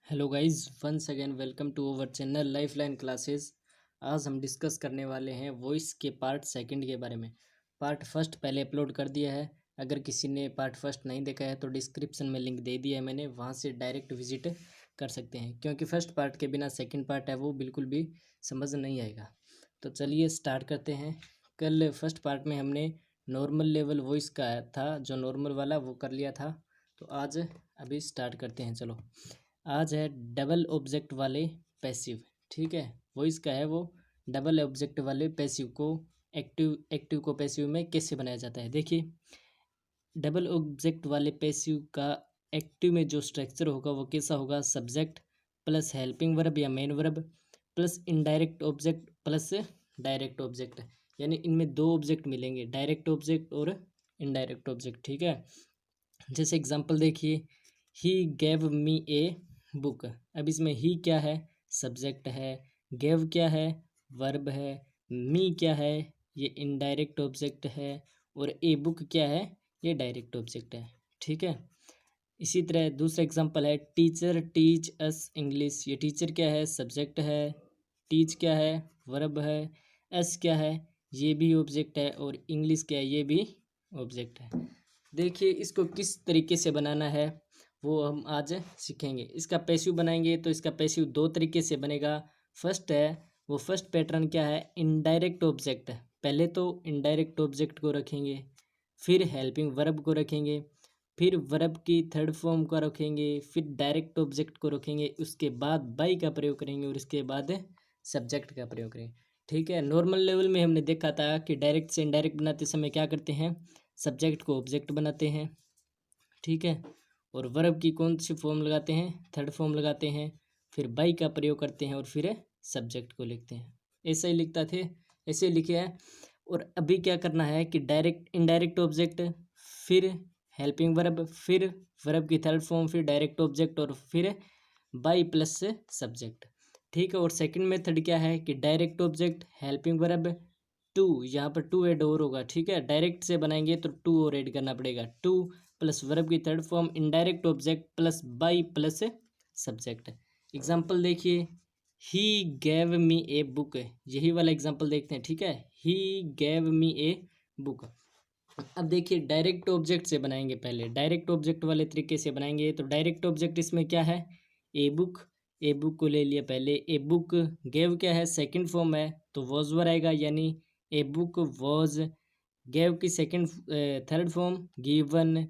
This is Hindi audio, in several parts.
Hello guys, once again welcome to our channel Lifeline Classes. आज हम डिस्कस करने वाले हैं वॉइस के पार्ट सेकंड के बारे में। पार्ट फर्स्ट पहले अपलोड कर दिया है। अगर किसी ने पार्ट फर्स्ट नहीं देखा है तो डिस्क्रिप्शन में लिंक दे दिया है मैंने, वहां से डायरेक्ट विजिट कर सकते हैं, क्योंकि फर्स्ट पार्ट के बिना सेकंड पार्ट है वो बिल्कुल भी समझ नहीं आएगा। तो चलिए स्टार्ट करते हैं। कल फर्स्ट पार्ट में हमने नॉर्मल लेवल वॉइस का था, जो नॉर्मल वाला वो कर लिया था। तो आज अभी स्टार्ट करते हैं। चलो, आज है डबल ऑब्जेक्ट वाले पैसिव। ठीक है, वॉइस का है वो। डबल ऑब्जेक्ट वाले पैसिव को एक्टिव, एक्टिव को पैसिव में कैसे बनाया जाता है देखिए। डबल ऑब्जेक्ट वाले पैसिव का एक्टिव में जो स्ट्रक्चर होगा वो कैसा होगा? सब्जेक्ट प्लस हेल्पिंग वर्ब या main verb plus indirect object plus direct object. यानी इनमें दो ऑब्जेक्ट मिलेंगे, डायरेक्ट ऑब्जेक्ट और इनडायरेक्ट ऑब्जेक्ट। ठीक है, जैसे एग्जांपल देखिए, he gave me a book. अब इसमें ही क्या है? सब्जेक्ट है। गेव क्या है? वर्ब है। मी क्या है? ये इनडायरेक्ट ऑब्जेक्ट है। और ए बुक क्या है? ये डायरेक्ट ऑब्जेक्ट है। ठीक है, इसी तरह दूसरा एग्जांपल है, टीचर टीच अस इंग्लिश। ये टीचर क्या है? सब्जेक्ट है। टीच क्या है? वर्ब है। अस क्या है? ये भी ऑब्जेक्ट है। और इंग्लिश क्या है? ये भी ऑब्जेक्ट है। देखिए, इसको किस तरीके से बनाना है वो हम आज सीखेंगे। इसका पैसिव बनाएंगे तो इसका पैसिव दो तरीके से बनेगा। फर्स्ट है, वो फर्स्ट पैटर्न क्या है? इनडायरेक्ट ऑब्जेक्ट है। पहले तो इनडायरेक्ट ऑब्जेक्ट को रखेंगे, फिर हेल्पिंग वर्ब को रखेंगे, फिर वर्ब की थर्ड फॉर्म का रखेंगे, फिर डायरेक्ट ऑब्जेक्ट को रखेंगे, उसके बाद बाई का प्रयोग करेंगे और उसके बाद सब्जेक्ट का प्रयोग करेंगे। ठीक है, नॉर्मल लेवल में हमने देखा था कि डायरेक्ट से इनडायरेक्ट बनाते समय क्या करते हैं? सब्जेक्ट को ऑब्जेक्ट बनाते हैं। ठीक है, और वर्ब की कौन सी फॉर्म लगाते हैं? थर्ड फॉर्म लगाते हैं। फिर बाई का प्रयोग करते हैं और फिर सब्जेक्ट को लिखते हैं। ऐसा ही लिखता थे, ऐसे लिखे हैं। और अभी क्या करना है कि डायरेक्ट इनडायरेक्ट ऑब्जेक्ट, फिर हेल्पिंग वर्ब, फिर वर्ब की थर्ड फॉर्म, फिर डायरेक्ट ऑब्जेक्ट और फिर बाई प्लस सब्जेक्ट। ठीक है, और सेकंड मेथड क्या है कि direct object, helping verb, to, यहाँ पर टू ऐड और होगा। ठीक है, डायरेक्ट से बनाएंगे तो टू और ऐड करना पड़ेगा। टू प्लस वर्ब की third form, indirect object plus by plus subject. Example देखिए, ही गैव मी ए बुक। यही वाला एग्जाम्पल देखते हैं। ठीक है, ही गैव मी ए बुक। अब देखिए, डायरेक्ट ऑब्जेक्ट से बनाएंगे। पहले डायरेक्ट ऑब्जेक्ट वाले तरीके से बनाएंगे। तो डायरेक्ट ऑब्जेक्ट इसमें क्या है? A book. ए बुक को ले लिया पहले। ए बुक गेव क्या है? सेकंड फॉर्म है तो वॉज वर आएगा, यानी ए बुक वॉज। गेव की सेकंड थर्ड फॉर्म गिवन।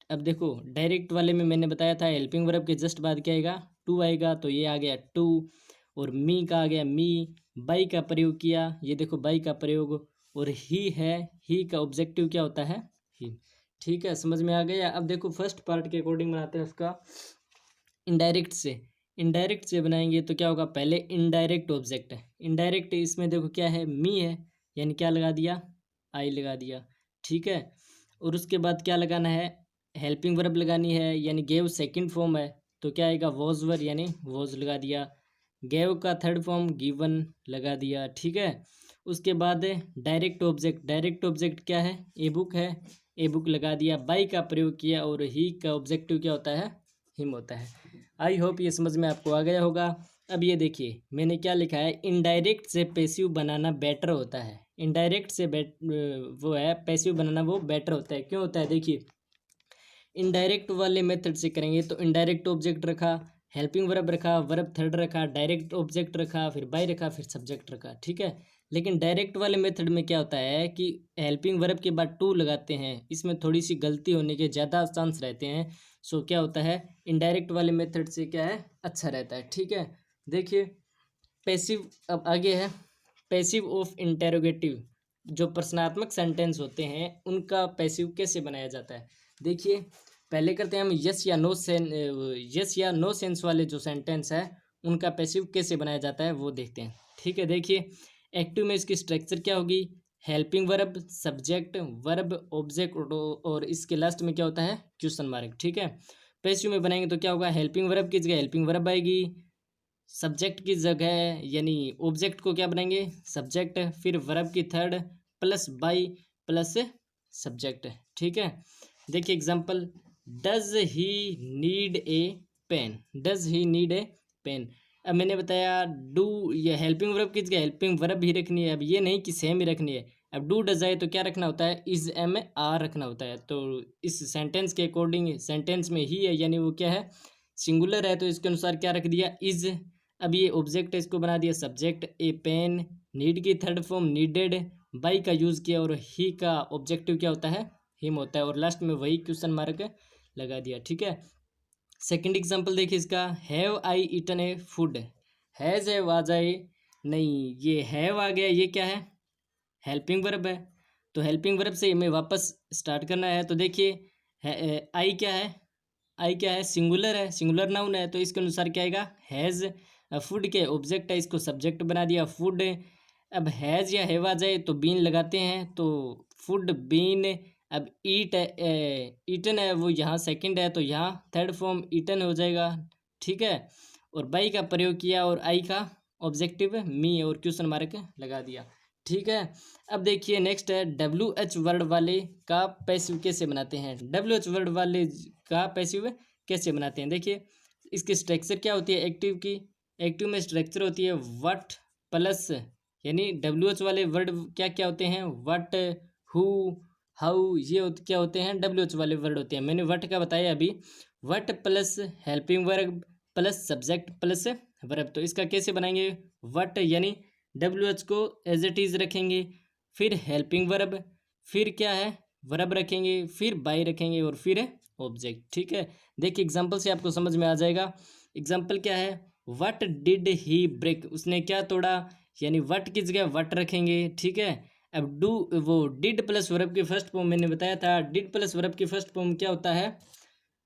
अब देखो, डायरेक्ट वाले में मैंने बताया था हेल्पिंग वर्ब के जस्ट बाद क्या आएगा? टू आएगा, तो ये आ गया टू। और मी का आ गया मी। बाई का प्रयोग किया, ये देखो बाई का प्रयोग। और ही है, ही का ऑब्जेक्टिव क्या होता है? ही। ठीक है, समझ में आ गया। अब देखो, फर्स्ट पार्ट के अकॉर्डिंग बनाते हैं उसका। इनडायरेक्ट से, इनडायरेक्ट से बनाएंगे तो क्या होगा? पहले इनडायरेक्ट ऑब्जेक्ट है। इनडायरेक्ट इसमें देखो क्या है? मी है, यानी क्या लगा दिया? आई लगा दिया। ठीक है, और उसके बाद क्या लगाना है? हेल्पिंग वर्ब लगानी है, यानी गेव सेकंड फॉर्म है तो क्या आएगा? वॉज वर, यानी वॉज लगा दिया। गेव का थर्ड फॉर्म गिवन लगा दिया। ठीक है, उसके बाद डायरेक्ट ऑब्जेक्ट, डायरेक्ट ऑब्जेक्ट क्या है? ए बुक है, ए बुक लगा दिया। बाई का प्रयोग किया, और ही का ऑब्जेक्टिव क्या होता है? हिम होता है। आई होप ये समझ में आपको आ गया होगा। अब ये देखिए, मैंने क्या लिखा है? इनडायरेक्ट से पैसिव बनाना बेटर होता है। इनडायरेक्ट से वो है पैसिव बनाना, वो बेटर होता है। क्यों होता है? देखिए, इनडायरेक्ट वाले मेथड से करेंगे तो इनडायरेक्ट ऑब्जेक्ट रखा, हेल्पिंग वर्ब रखा, वर्ब थर्ड रखा, डायरेक्ट ऑब्जेक्ट रखा, फिर बाय रखा, फिर सब्जेक्ट रखा। ठीक है, लेकिन डायरेक्ट वाले मेथड में क्या होता है कि हेल्पिंग वर्ब के बाद टू लगाते हैं। इसमें थोड़ी सी गलती होने के ज़्यादा चांस रहते हैं। सो क्या होता है? इनडायरेक्ट वाले मेथड से क्या है? अच्छा रहता है। ठीक है, देखिए पैसिव, अब आगे है पैसिव ऑफ इंटेरोगेटिव। जो प्रश्नात्मक सेंटेंस होते हैं उनका पैसिव कैसे बनाया जाता है? देखिए, पहले करते हैं हम यस या नो सेंस वाले जो सेंटेंस है उनका पैसिव कैसे बनाया जाता है वो देखते हैं। ठीक है, देखिए एक्टिव में इसकी स्ट्रक्चर क्या होगी? Helping verb, subject, verb, object, और इसके लास्ट में क्या होता है? Question mark. ठीक है, पैसिव में बनाएंगे तो क्या होगा? हेल्पिंग वर्ब की जगह हेल्पिंग वर्ब आएगी, सब्जेक्ट की जगह यानी ऑब्जेक्ट को क्या बनाएंगे? सब्जेक्ट, फिर वर्ब की third plus by plus subject. ठीक है, देखिए example, does he need a pen, does he need a pen. अब मैंने बताया डू, ये हेल्पिंग वर्ब किस गया, हेल्पिंग वर्ब ही रखनी है। अब ये नहीं कि सेम ही रखनी है। अब डू डज आए तो क्या रखना होता है, इज एम आर रखना होता है। तो इस सेंटेंस के अकॉर्डिंग सेंटेंस में ही है, यानी वो क्या है, सिंगुलर है, तो इसके अनुसार क्या रख दिया, इज। अब ये ऑब्जेक्ट है, इसको बना दिया सब्जेक्ट। ए पेन, नीड की थर्ड फॉर्म नीडेड, बाई का यूज़ किया, और ही का ऑब्जेक्टिव क्या होता है, हिम होता है, और लास्ट में वही क्वेश्चन मार्क लगा दिया। ठीक है, सेकंड एग्जांपल देखिए इसका, have I eaten a food. Has है आ जाए, नहीं ये हैव आ गया, ये क्या है, हेल्पिंग वर्ब है। तो हेल्पिंग वर्ब से हमें वापस स्टार्ट करना है। तो देखिए आई क्या है, आई क्या है, सिंगुलर है, सिंगुलर नाउन है, तो इसके अनुसार क्या आएगा, हैज़। फूड के ऑब्जेक्ट है, इसको सब्जेक्ट बना दिया फूड। अब हैज़ या हैव आ जाए तो बीन लगाते हैं, तो फूड बीन। अब ईट है, ईटन है, वो यहाँ सेकंड है, तो यहाँ थर्ड फॉर्म ईटन हो जाएगा। ठीक है, और बाई का प्रयोग किया, और आई का ऑब्जेक्टिव मी, और क्वेश्चन मार्क लगा दिया। ठीक है, अब देखिए नेक्स्ट है, डब्ल्यू एच वर्ड वाले का पैसिव कैसे बनाते हैं। डब्ल्यू एच वर्ड वाले का पैसिव कैसे बनाते हैं, देखिए इसकी स्ट्रक्चर क्या होती है, एक्टिव की। एक्टिव में स्ट्रक्चर होती है व्हाट प्लस, यानी डब्ल्यू एच वाले वर्ड क्या क्या होते हैं, व्हाट, हु, हाउ, ये क्या होते हैं, डब्ल्यू एच वाले वर्ड होते हैं। मैंने व्हाट का बताया अभी, what plus helping verb plus subject plus verb. तो इसका कैसे बनाएंगे, व्हाट यानी डब्ल्यू एच को एज इट इज़ रखेंगे, फिर हेल्पिंग वर्ब, फिर क्या है, वर्ब रखेंगे, फिर बाई रखेंगे, और फिर ऑब्जेक्ट। ठीक है, देखिए एग्जाम्पल से आपको समझ में आ जाएगा। एग्जाम्पल क्या है, व्हाट डिड ही ब्रेक, उसने क्या तोड़ा, यानी व्हाट की जगह व्हाट रखेंगे। ठीक है, अब डू, वो डिड प्लस वर्ब की फर्स्ट फॉर्म मैंने बताया था, डिड प्लस वर्ब की फर्स्ट फॉर्म क्या होता है,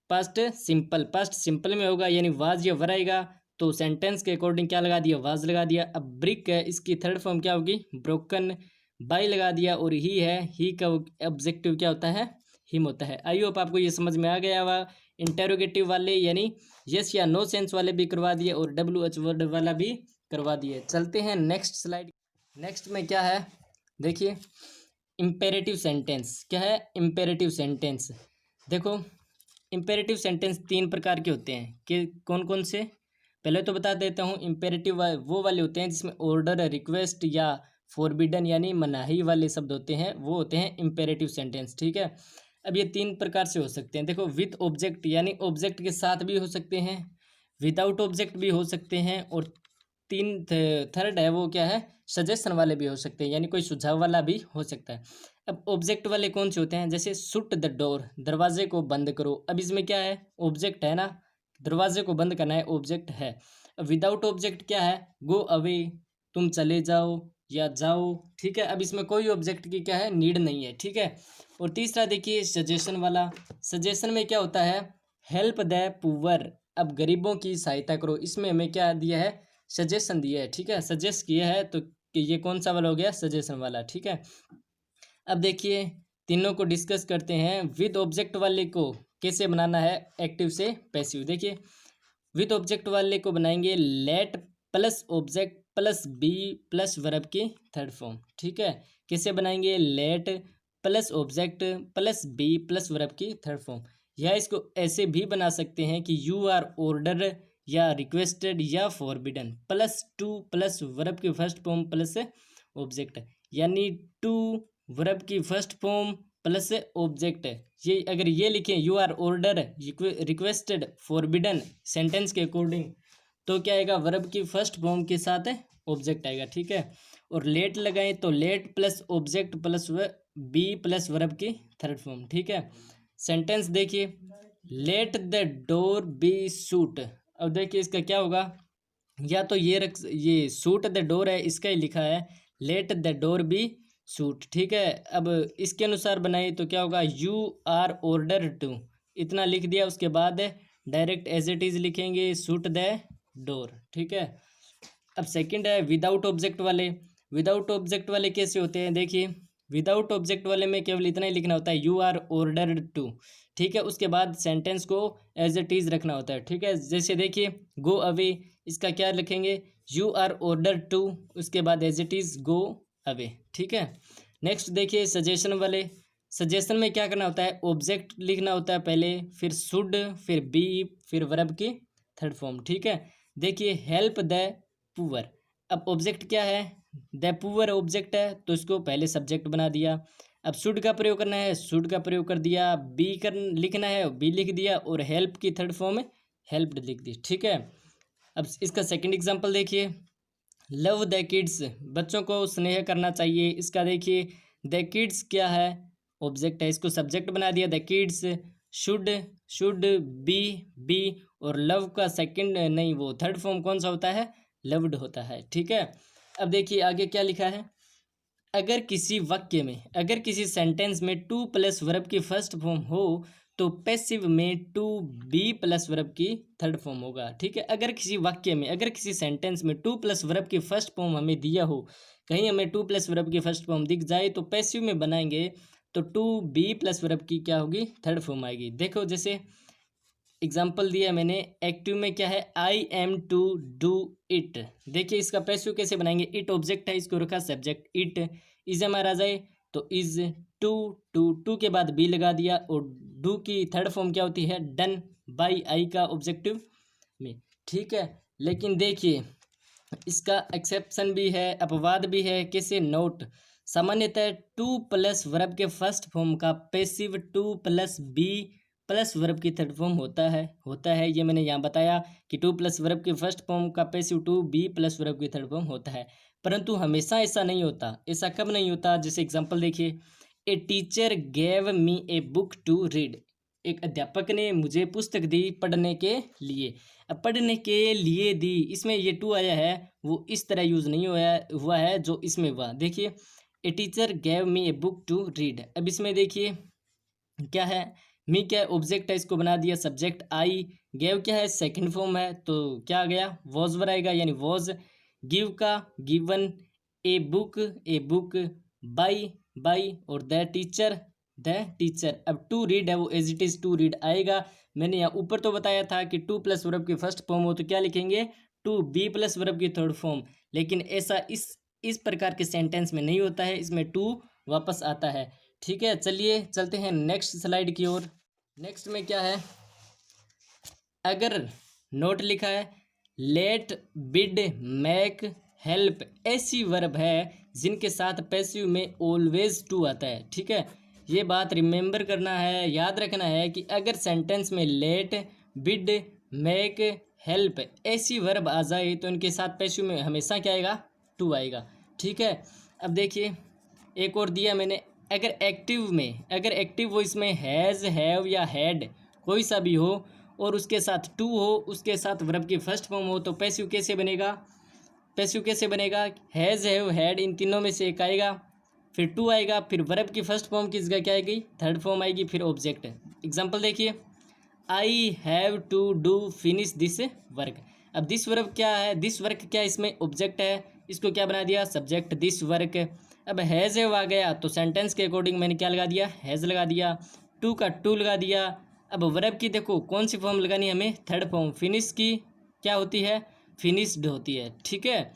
पास्ट सिंपल। पास्ट सिंपल में होगा, यानी वाज या वर आएगा, तो सेंटेंस के अकॉर्डिंग क्या लगा दिया, वाज लगा दिया। अब ब्रिक है, इसकी थर्ड फॉर्म क्या होगी, ब्रोकन, बाई लगा दिया, और ही है, ही का ऑब्जेक्टिव क्या होता है, हिम होता है। आई होप आपको ये समझ में आ गया हुआ। इंटेरोगेटिव वाले यानी यस या नो सेंस वाले भी करवा दिए, और डब्ल्यू एच वर्ड वाला भी करवा दिए। चलते हैं नेक्स्ट स्लाइड। नेक्स्ट में क्या है, देखिए इम्पेरेटिव सेंटेंस। क्या है, इम्पेरेटिव सेंटेंस। देखो इम्पेरेटिव सेंटेंस तीन प्रकार के होते हैं, कि कौन कौन से, पहले तो बता देता हूँ। इम्पेरेटिव वो वाले होते हैं जिसमें ऑर्डर, रिक्वेस्ट या फॉरबिडन यानी मनाही वाले शब्द होते हैं, वो होते हैं इम्पेरेटिव सेंटेंस। ठीक है, अब ये तीन प्रकार से हो सकते हैं। देखो विथ ऑब्जेक्ट, यानी ऑब्जेक्ट के साथ भी हो सकते हैं, विदाउट ऑब्जेक्ट भी हो सकते हैं, और तीन थर्ड है वो क्या है, सजेशन वाले भी हो सकते हैं, यानी कोई सुझाव वाला भी हो सकता है। अब ऑब्जेक्ट वाले कौन से होते हैं, जैसे शट द डोर, दरवाजे को बंद करो। अब इसमें क्या है, ऑब्जेक्ट है ना, दरवाजे को बंद करना है, ऑब्जेक्ट है। अब विदाउट ऑब्जेक्ट क्या है, गो अवे, तुम चले जाओ या जाओ। ठीक है, अब इसमें कोई ऑब्जेक्ट की क्या है, नीड नहीं है। ठीक है, और तीसरा देखिए सजेशन वाला। सजेशन में क्या होता है, हेल्प द पुअर, अब गरीबों की सहायता करो। इसमें हमें क्या दिया है, सजेशन दिया है। ठीक है, सजेस्ट किया है, तो कि ये कौन सा वाला हो गया, सजेशन वाला। ठीक है, अब देखिए तीनों को डिस्कस करते हैं। विद ऑब्जेक्ट वाले को कैसे बनाना है, एक्टिव से पैसिव। देखिए विद ऑब्जेक्ट वाले को बनाएंगे let plus object plus be plus verb की थर्ड फॉर्म। ठीक है, कैसे बनाएंगे, let plus object plus be plus verb की थर्ड फॉर्म। या इसको ऐसे भी बना सकते हैं कि यू आर ऑर्डर या रिक्वेस्टेड या forbidden plus to plus verb की फर्स्ट फॉर्म प्लस ऑब्जेक्ट, यानी टू वर्ब की फर्स्ट फॉर्म प्लस ऑब्जेक्ट। ये अगर ये लिखें you are order requested forbidden sentence के अकॉर्डिंग, तो क्या आएगा, वर्ब की फर्स्ट फॉर्म के साथ ऑब्जेक्ट आएगा। ठीक है, और लेट लगाएं तो let plus object plus be plus verb की थर्ड फॉर्म। ठीक है, सेंटेंस देखिए, let the door be shoot. अब देखिए इसका क्या होगा, या तो ये शूट द डोर है, इसका ही लिखा है let the door be shoot. ठीक है, अब इसके अनुसार बनाए तो क्या होगा, यू आर ऑर्डर टू, इतना लिख दिया, उसके बाद डायरेक्ट एज इट इज लिखेंगे शूट द डोर। ठीक है, अब सेकंड है विदाउट ऑब्जेक्ट वाले। विदाउट ऑब्जेक्ट वाले कैसे होते हैं, देखिए विदाउट ऑब्जेक्ट वाले में केवल इतना ही लिखना होता है, यू आर ऑर्डर्ड टू। ठीक है, उसके बाद सेंटेंस को एज इट इज रखना होता है। ठीक है, जैसे देखिए गो अवे, इसका क्या लिखेंगे, यू आर ऑर्डर टू, उसके बाद as it is go away. ठीक है, नेक्स्ट देखिए सजेशन वाले। सजेशन में क्या करना होता है, ऑब्जेक्ट लिखना होता है पहले, फिर शुड, फिर बी, फिर वर्ब की थर्ड फॉर्म। ठीक है, देखिए हेल्प द पुअर। अब ऑब्जेक्ट क्या है, द पुअर ऑब्जेक्ट है, तो इसको पहले सब्जेक्ट बना दिया। अब शुड का प्रयोग करना है, शुड का प्रयोग कर दिया। बी कर लिखना है, बी लिख दिया। और हेल्प की थर्ड फॉर्म हेल्प्ड लिख दी। ठीक है, अब इसका सेकंड एग्जांपल देखिए, लव द किड्स, बच्चों को स्नेह करना चाहिए। इसका देखिए द किड्स क्या है, ऑब्जेक्ट है, इसको सब्जेक्ट बना दिया। The kids should, should be, be. और लव का सेकंड नहीं, वो थर्ड फॉर्म कौन सा होता है, लव्ड होता है। ठीक है, अब देखिए आगे क्या लिखा है, अगर किसी वाक्य में, अगर किसी सेंटेंस में टू प्लस वर्ब की फर्स्ट फॉर्म हो तो पैसिव में टू बी प्लस वर्ब की थर्ड फॉर्म होगा। ठीक है, अगर किसी वाक्य में, अगर किसी सेंटेंस में टू प्लस वर्ब की फर्स्ट फॉर्म हमें दिया हो, कहीं हमें टू प्लस वर्ब की फर्स्ट फॉर्म दिख जाए तो पैसिव में बनाएंगे तो टू बी प्लस वर्ब की क्या होगी, थर्ड फॉर्म आएगी। देखो जैसे एग्जाम्पल दिया मैंने, एक्टिव में क्या है, I am to do it. देखिए इसका पैसिव कैसे बनाएंगे, इट ऑब्जेक्ट है, इसको रखा सब्जेक्ट इट। इज हमारा जाए तो इज, टू, टू, टू के बाद बी लगा दिया। और डू की थर्ड फॉर्म क्या होती है, डन बाई आई का ऑब्जेक्टिव में। ठीक है, लेकिन देखिए इसका एक्सेप्शन भी है, अपवाद भी है। कैसे, नोट, सामान्यतः टू प्लस वर्ब के फर्स्ट फॉर्म का passive to plus be plus verb की थर्ड फॉर्म होता है। ये मैंने यहाँ बताया कि टू प्लस वर्ब के फर्स्ट फॉर्म का passive to be plus verb की थर्ड फॉर्म होता है, परंतु हमेशा ऐसा नहीं होता। ऐसा कब नहीं होता, जैसे एग्जांपल देखिए, a teacher gave me a book to read. एक अध्यापक ने मुझे पुस्तक दी पढ़ने के लिए। अब पढ़ने के लिए दी, इसमें ये टू आया है, वो इस तरह यूज नहीं हुआ है जो इसमें हुआ। देखिए a teacher gave me a book to read. अब इसमें देखिए क्या है, मी क्या है, ऑब्जेक्ट है, इसको बना दिया सब्जेक्ट आई। गेव क्या है, सेकंड फॉर्म है, तो क्या आ गया, वॉज वर आएगा, यानी वॉज। गिव का given, a book, by by. और द टीचर। अब टू रीड है, वो as it is to read आएगा। मैंने यहाँ ऊपर तो बताया था कि टू प्लस वर्ब की फर्स्ट फॉर्म हो तो क्या लिखेंगे, टू बी प्लस वर्ब की थर्ड फॉर्म। लेकिन ऐसा इस प्रकार के सेंटेंस में नहीं होता है, इसमें टू वापस आता है। ठीक है, चलिए चलते हैं नेक्स्ट स्लाइड की ओर। नेक्स्ट में क्या है, अगर नोट लिखा है, लेट, बिड, मैक, हेल्प ऐसी वर्ब है जिनके साथ पैसिव में ऑलवेज टू आता है। ठीक है, ये बात रिमेंबर करना है, याद रखना है कि अगर सेंटेंस में लेट, बिड, मैक, हेल्प ऐसी वर्ब आ जाए तो इनके साथ पैसिव में हमेशा क्या आएगा, टू आएगा। ठीक है, अब देखिए एक और दिया मैंने, अगर एक्टिव वॉइस में हैज़, हैव या हैड कोई सा भी हो और उसके साथ टू हो, उसके साथ वर्ब की फर्स्ट फॉर्म हो, तो पैसिव कैसे बनेगा, हैज़, हैव, हैड, इन तीनों में से एक आएगा, फिर टू आएगा, फिर वर्ब की फर्स्ट फॉर्म की जगह क्या आएगी, थर्ड फॉर्म आएगी, फिर ऑब्जेक्ट। एग्जाम्पल देखिए, I have to do finish this work. अब दिस वर्क क्या है, दिस वर्क क्या है, इसमें ऑब्जेक्ट है, इसको क्या बना दिया, सब्जेक्ट दिस वर्क। अब हैज़ हैव आ गया तो सेंटेंस के अकॉर्डिंग मैंने क्या लगा दिया, हैज़ लगा दिया। टू का टू लगा दिया। अब वर्ब की देखो कौन सी फॉर्म लगानी है हमें, थर्ड फॉर्म। फिनिश की क्या होती है, फिनिश्ड होती है। ठीक है,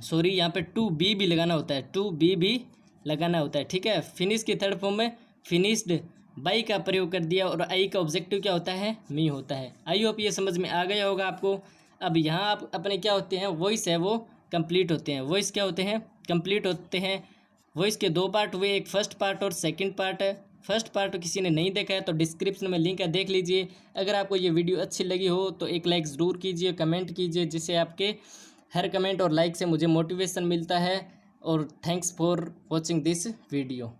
सॉरी यहाँ पे टू बी भी लगाना होता है, टू बी भी लगाना होता है। ठीक है, फिनिश की थर्ड फॉर्म में फिनिश्ड बाई का प्रयोग कर दिया और आई का ऑब्जेक्टिव क्या होता है, मी होता है। आई होप ये समझ में आ गया होगा आपको। अब यहाँ आप अपने क्या होते हैं, वॉइस है वो कंप्लीट होते हैं। वॉइस क्या होते हैं, कंप्लीट होते हैं। वॉइस के दो पार्ट हुए, एक फर्स्ट पार्ट और सेकंड पार्ट है। फर्स्ट पार्ट किसी ने नहीं देखा है तो डिस्क्रिप्शन में लिंक है, देख लीजिए। अगर आपको ये वीडियो अच्छी लगी हो तो एक लाइक ज़रूर कीजिए, कमेंट कीजिए, जिससे आपके हर कमेंट और लाइक से मुझे मोटिवेशन मिलता है। और thanks for watching this video.